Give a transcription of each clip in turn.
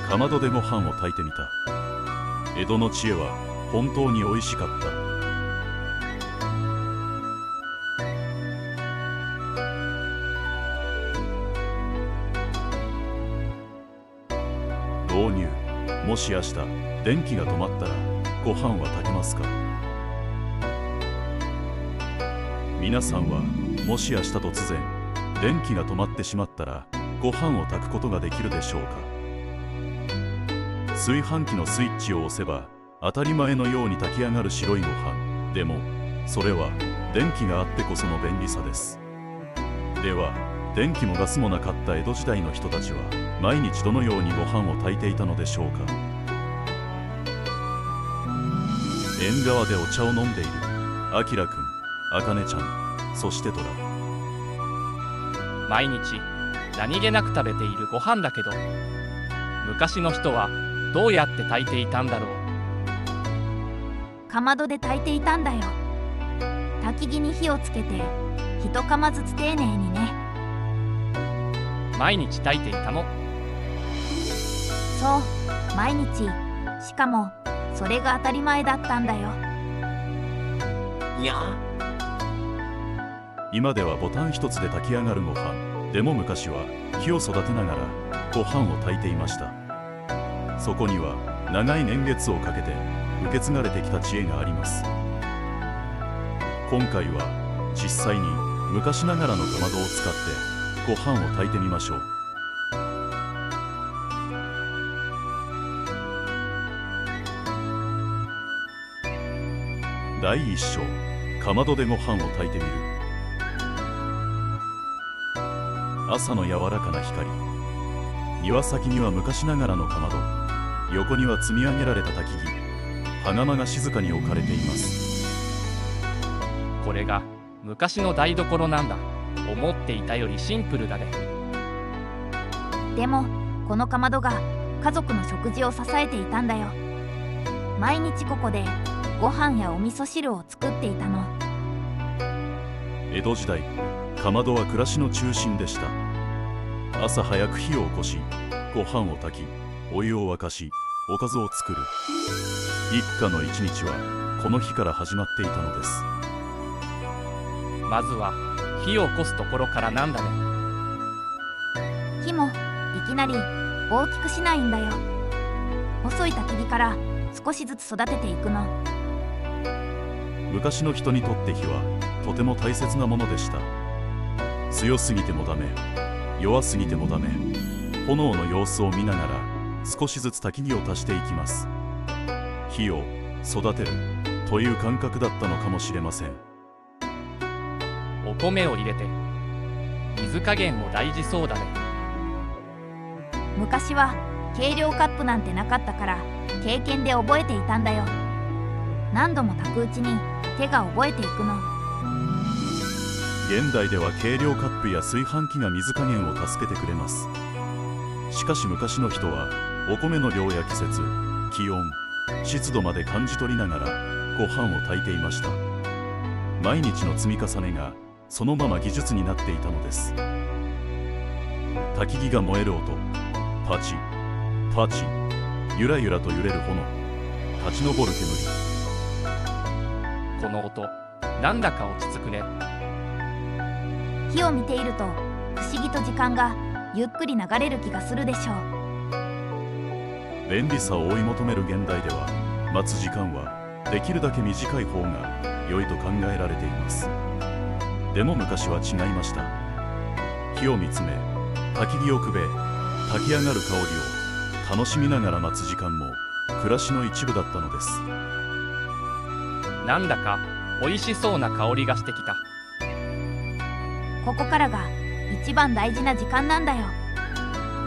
かまどでご飯を炊いてみた。江戸の知恵は本当に美味しかった。導入。もし明日電気が止まったらご飯は炊けますか？皆さんはもし明日突然電気が止まってしまったらご飯を炊くことができるでしょうか？炊飯器のスイッチを押せば当たり前のように炊き上がる白いご飯。でもそれは電気があってこその便利さです。では電気もガスもなかった江戸時代の人たちは毎日どのようにご飯を炊いていたのでしょうか？縁側でお茶を飲んでいるあきらくん、あかねちゃん、そしてトラ。毎日何気なく食べているご飯だけど、昔の人はどうやって炊いていたんだろう。かまどで炊いていたんだよ。焚き木に火をつけて一釜ずつ丁寧にね。毎日炊いていたの？そう、毎日。しかもそれが当たり前だったんだよ。にゃ。今ではボタン一つで炊き上がるご飯。でも昔は木を育てながらご飯を炊いていました。そこには長い年月をかけて受け継がれてきた知恵があります。今回は実際に昔ながらのかまどを使ってご飯を炊いてみましょう。第1章、かまどでご飯を炊いてみる。朝の柔らかな光。庭先には昔ながらのかまど、横には積み上げられた焚き木、羽釜が静かに置かれています。これが昔の台所なんだ。思っていたよりシンプルだね。でもこのかまどが家族の食事を支えていたんだよ。毎日ここでご飯やお味噌汁を作っていたの。江戸時代、かまどは暮らしの中心でした。朝早く火を起こし、ご飯を炊き、お湯を沸かし、おかずを作る。一家の一日はこの日から始まっていたのです。まずは火を起こすところからなんだね。火もいきなり大きくしないんだよ。細い焚き火から少しずつ育てていくの。昔の人にとって火はとても大切なものでした。強すぎてもダメ、弱すぎてもダメ。炎の様子を見ながら少しずつ焚き火を足していきます。火を育てるという感覚だったのかもしれません。お米を入れて水加減も大事そうだね。昔は計量カップなんてなかったから経験で覚えていたんだよ。何度も炊くうちに手が覚えていくの。現代では計量カップや炊飯器が水加減を助けてくれます。しかし昔の人はお米の量や季節、気温、湿度まで感じ取りながらご飯を炊いていました。毎日の積み重ねがそのまま技術になっていたのです。焚き木が燃える音、パチパチ、ゆらゆらと揺れる炎、立ち上る煙。この音、なんだか落ち着くね。火を見ていると不思議と時間がゆっくり流れる気がするでしょう。便利さを追い求める現代では待つ時間はできるだけ短い方が良いと考えられています。でも昔は違いました。火を見つめ、焚き木をくべ、炊き上がる香りを楽しみながら待つ時間も暮らしの一部だったのです。なんだか美味しそうな香りがしてきた。ここからが一番大事な時間なんだよ。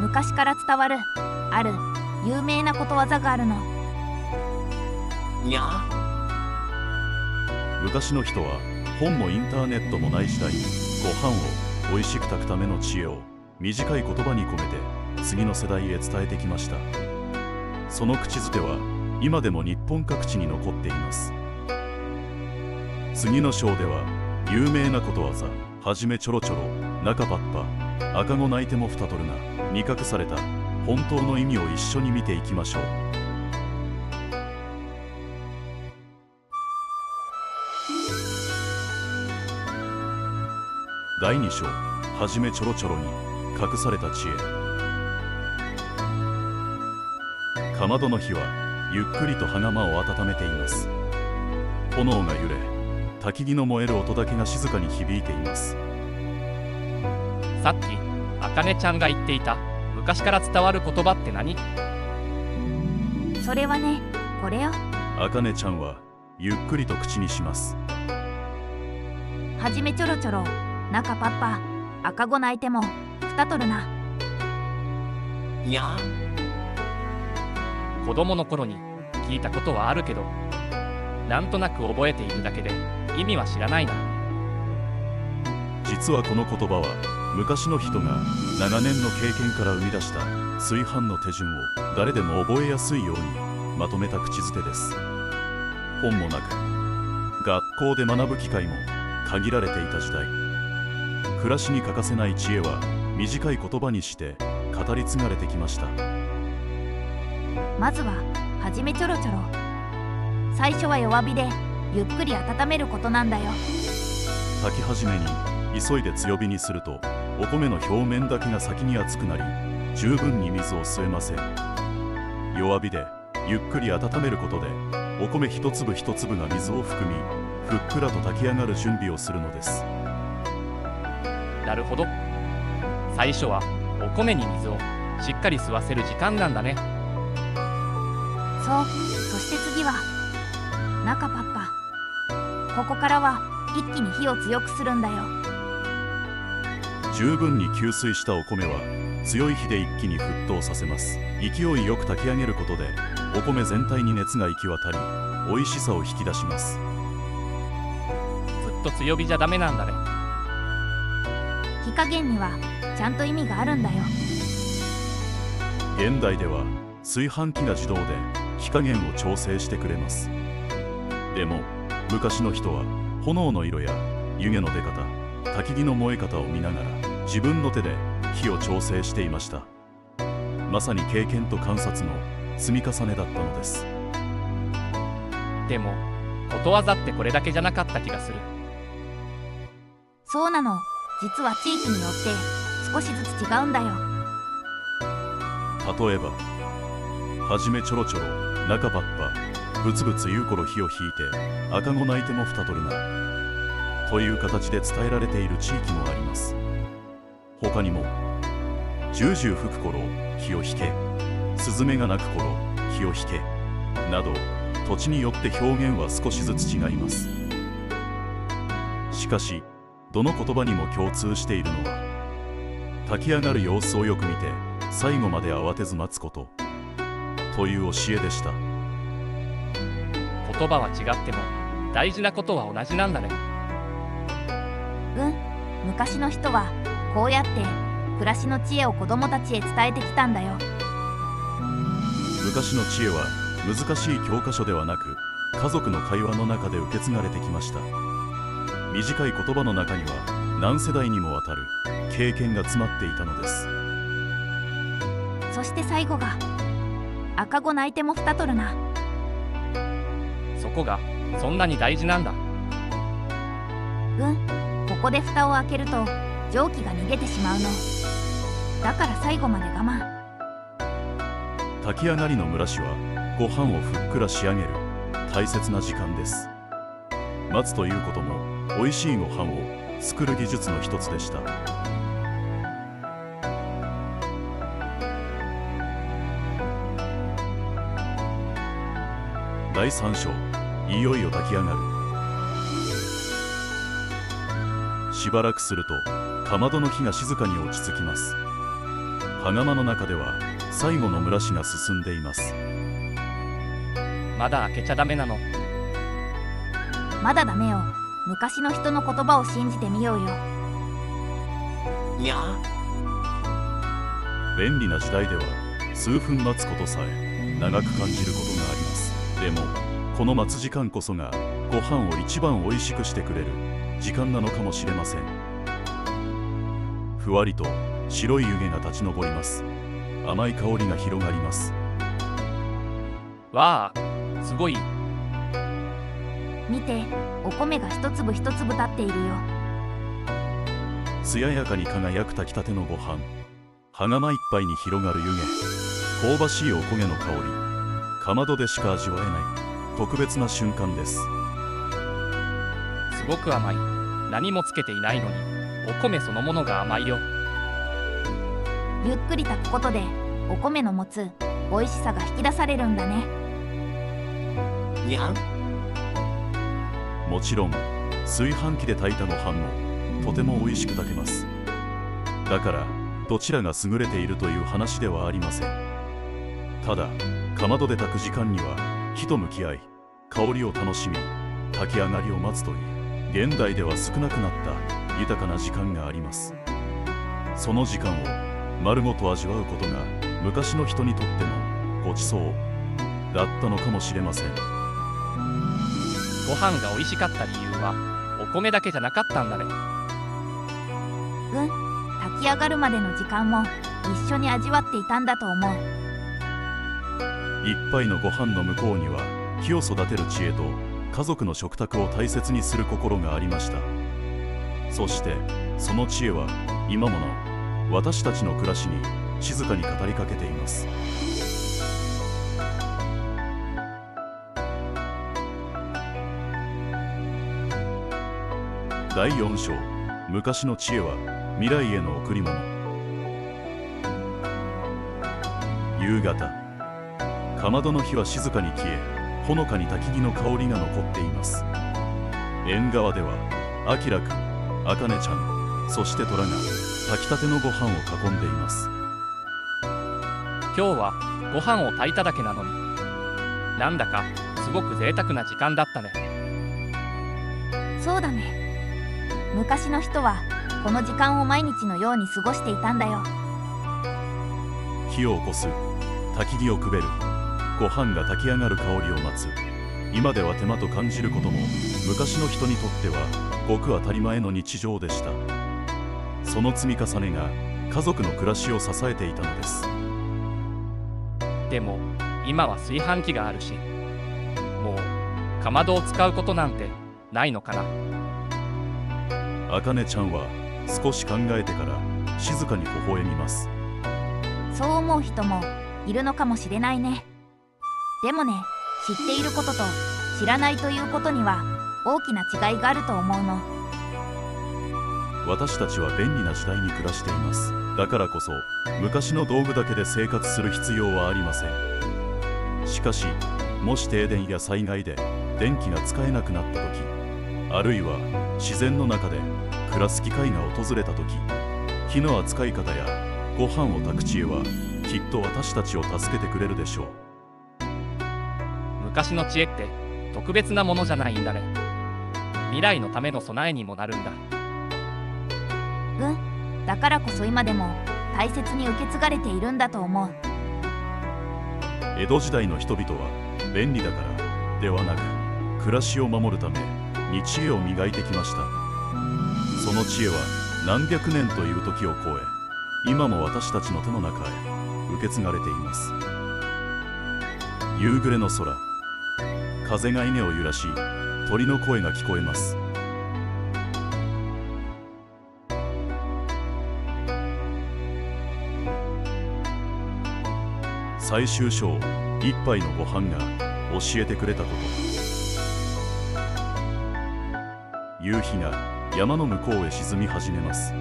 昔から伝わるある有名なことわざがあるの。にゃ。昔の人は本もインターネットもない時代にご飯を美味しく炊くための知恵を短い言葉に込めて次の世代へ伝えてきました。その口づては今でも日本各地に残っています。次の章では有名なことわざ、はじめちょろちょろ、中パッパ、赤子泣いてもふたとるなに隠された本当の意味を一緒に見ていきましょう。第2章、はじめちょろちょろに隠された知恵。かまどの火はゆっくりと羽釜を温めています。炎が揺れ、焚き木の燃える音だけが静かに響いています。さっきあかねちゃんが言っていた昔から伝わる言葉って何？それはね、これよ。あかねちゃんはゆっくりと口にします。はじめちょろちょろ、中パッパ、赤子泣いてもふたとるな。にゃ子供の頃に聞いたことはあるけど、なんとなく覚えているだけで意味は知らないな。実はこの言葉は昔の人が長年の経験から生み出した炊飯の手順を誰でも覚えやすいようにまとめた口づてです。本もなく学校で学ぶ機会も限られていた時代、暮らしに欠かせない知恵は短い言葉にして語り継がれてきました。まずははじめちょろちょろ。最初は弱火でゆっくり温めることなんだよ。炊き始めに急いで強火にするとお米の表面だけが先に熱くなり、十分に水を吸えません。弱火でゆっくり温めることでお米一粒一粒が水を含み、ふっくらと炊き上がる準備をするのです。なるほど。最初はお米に水をしっかり吸わせる時間なんだね。そう、そして次は中パッパ。ここからは一気に火を強くするんだよ。十分に吸水したお米は強い火で一気に沸騰させます。勢いよく炊き上げることでお米全体に熱が行き渡り、美味しさを引き出します。ずっと強火じゃダメなんだね。火加減にはちゃんと意味があるんだよ。現代では炊飯器が自動で火加減を調整してくれます。でも昔の人は炎の色や湯気の出方、焚き木の燃え方を見ながら自分の手で火を調整していました。まさに経験と観察の積み重ねだったのです。でもことわざってこれだけじゃなかった気がする。そうなの。実は地域によって少しずつ違うんだよ。例えば、はじめちょろちょろ、中パッパ、ぶつぶつゆうころ火を引いて赤子泣いてもふたとるなという形で伝えられている地域もあります。他にも、じゅうじゅう吹く頃火を引け、スズメが鳴く頃火を引けなど、土地によって表現は少しずつ違います。しかしどの言葉にも共通しているのは、炊き上がる様子をよく見て最後まで慌てず待つことという教えでした。言葉は違っても大事なことは同じなんだね。昔の人はこうやって暮らしの知恵を子供たちへ伝えてきたんだよ。昔の知恵は難しい教科書ではなく、家族の会話の中で受け継がれてきました。短い言葉の中には何世代にもわたる経験が詰まっていたのです。そして最後が赤子泣いてもふたとるな。そこがそんなに大事なんだ。ここで蓋を開けると蒸気が逃げてしまうの。だから最後まで我慢。炊き上がりの蒸らしはご飯をふっくら仕上げる大切な時間です。待つということも美味しいご飯を作る技術の一つでした。第3章、いよいよ炊き上がる。しばらくするとかまどの火が静かに落ち着きます。羽釜の中では最後の蒸らしが進んでいます。まだ開けちゃダメなの？まだダメよ。昔の人の言葉を信じてみようよ。にゃ便利な時代では数分待つことさえ長く感じることがあります。でもこの待つ時間こそがご飯を一番おいしくしてくれる時間なのかもしれません。ふわりと白い湯気が立ち上ります。甘い香りが広がります。わあ、すごい。見て、お米が一粒一粒立っているよ。艶やかに輝く炊きたてのご飯、羽釜いっぱいに広がる湯気、香ばしいお焦げの香り、かまどでしか味わえない特別な瞬間です。すごく甘い。何もつけていないのにお米そのものが甘いよ。ゆっくり炊くことでお米の持つ美味しさが引き出されるんだね。にゃん。もちろん炊飯器で炊いたご飯もとても美味しく炊けます。だからどちらが優れているという話ではありません。ただかまどで炊く時間には火と向き合い、香りを楽しみ、炊き上がりを待つという現代では少なくなった豊かな時間があります。その時間を丸ごと味わうことが昔の人にとってのごちそうだったのかもしれません。ご飯が美味しかった理由はお米だけじゃなかったんだね。炊き上がるまでの時間も一緒に味わっていたんだと思う。一杯のご飯の向こうには木を育てる知恵と家族の食卓を大切にする心がありました。そしてその知恵は今もなお私たちの暮らしに静かに語りかけています。第4章、昔の知恵は未来への贈り物。夕方、かまどの火は静かに消え、ほのかに焚き木の香りが残っています。縁側ではあきらくん、あかねちゃん、そしてトラが炊きたてのご飯を囲んでいます。今日はご飯を炊いただけなのになんだかすごく贅沢な時間だったね。そうだね。昔の人はこの時間を毎日のように過ごしていたんだよ。火を起こす、焚き木をくべる、ご飯が炊き上がる香りを待つ。今では手間と感じることも昔の人にとってはごく当たり前の日常でした。その積み重ねが家族の暮らしを支えていたのです。でも今は炊飯器があるし、もうかまどを使うことなんてないのかな。あかねちゃんは少し考えてから静かに微笑みます。そう思う人もいるのかもしれないね。でもね、知っていることと知らないということには大きな違いがあると思うの。私たちは便利な時代に暮らしています。だからこそ昔の道具だけで生活する必要はありません。しかしもし停電や災害で電気が使えなくなった時、あるいは自然の中で暮らす機会が訪れた時、火の扱い方やご飯を炊く知恵はきっと私たちを助けてくれるでしょう。昔の知恵って特別なものじゃないんだね。未来のための備えにもなるんだ。だからこそ今でも大切に受け継がれているんだと思う。江戸時代の人々は便利だからではなく、暮らしを守るために知恵を磨いてきました。その知恵は何百年という時を超え、今も私たちの手の中へ受け継がれています。夕暮れの空、風が稲を揺らし、鳥の声が聞こえます。最終章、一杯のご飯が教えてくれたこと。夕日が山の向こうへ沈み始めます。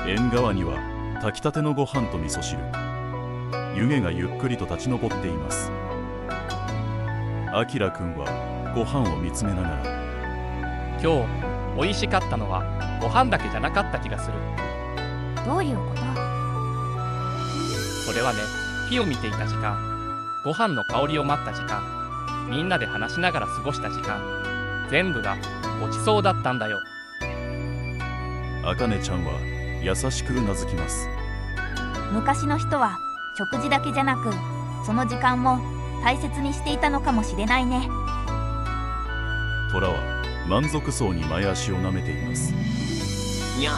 縁側には炊きたてのご飯と味噌汁、湯気がゆっくりと立ち上っています。あきらくんはご飯を見つめながら、今日美味しかったのはご飯だけじゃなかった気がする。どういうこと？それはね、火を見ていた時間、ご飯の香りを待った時間、みんなで話しながら過ごした時間、全部がごちそうだったんだよ。あかねちゃんは優しくうなずきます。昔の人は食事だけじゃなく、その時間も大切にしていたのかもしれないね。トラは満足そうに前足を舐めています。にゃ。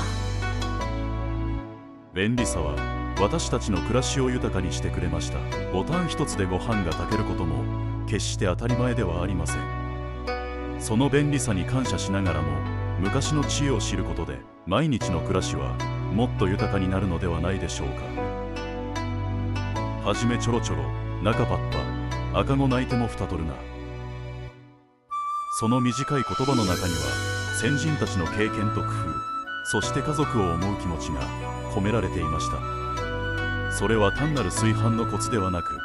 便利さは私たちの暮らしを豊かにしてくれました。ボタン一つでご飯が炊けることも決して当たり前ではありません。その便利さに感謝しながらも、昔の知恵を知ることで毎日の暮らしはもっと豊かになるのではないでしょうか。はじめちょろちょろ、中パッパ、赤子泣いてもふた取るな。その短い言葉の中には先人たちの経験と工夫、そして家族を思う気持ちが込められていました。それは単なる炊飯のコツではなく、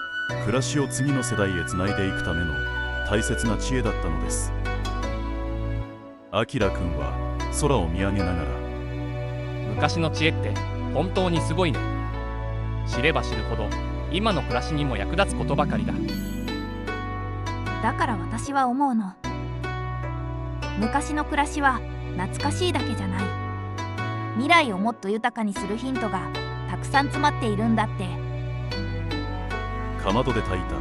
暮らしを次の世代へつないでいくための大切な知恵だったのです。あきらくんは空を見上げながら、昔の知恵って本当にすごいね。知れば知るほど今の暮らしにも役立つことばかりだ。だから私は思うの。昔の暮らしは懐かしいだけじゃない。未来をもっと豊かにするヒントがたくさん詰まっているんだって。かまどで炊いた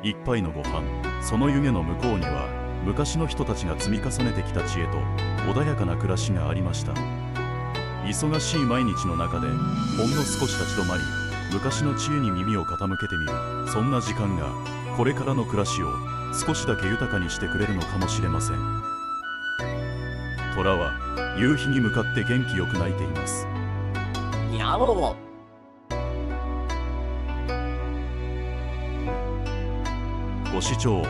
一杯のご飯、その湯気の向こうには昔の人たちが積み重ねてきた知恵と穏やかな暮らしがありました。忙しい毎日の中でほんの少し立ち止まり、昔の知恵に耳を傾けてみる、そんな時間がこれからの暮らしを少しだけ豊かにしてくれるのかもしれません。虎は夕日に向かって元気よく鳴いています。にゃお。ご視聴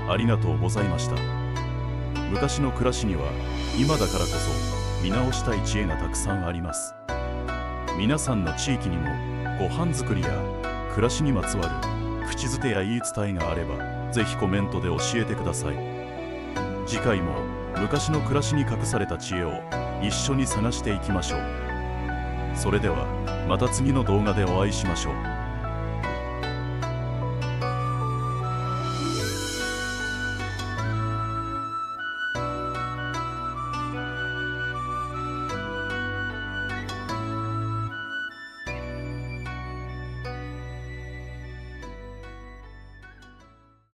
ありがとうございました。昔の暮らしには今だからこそ見直したい知恵がたくさんあります。皆さんの地域にもご飯作りや暮らしにまつわる口づてや言い伝えがあれば、ぜひコメントで教えてください。次回も昔の暮らしに隠された知恵を一緒に探していきましょう。それではまた次の動画でお会いしましょう。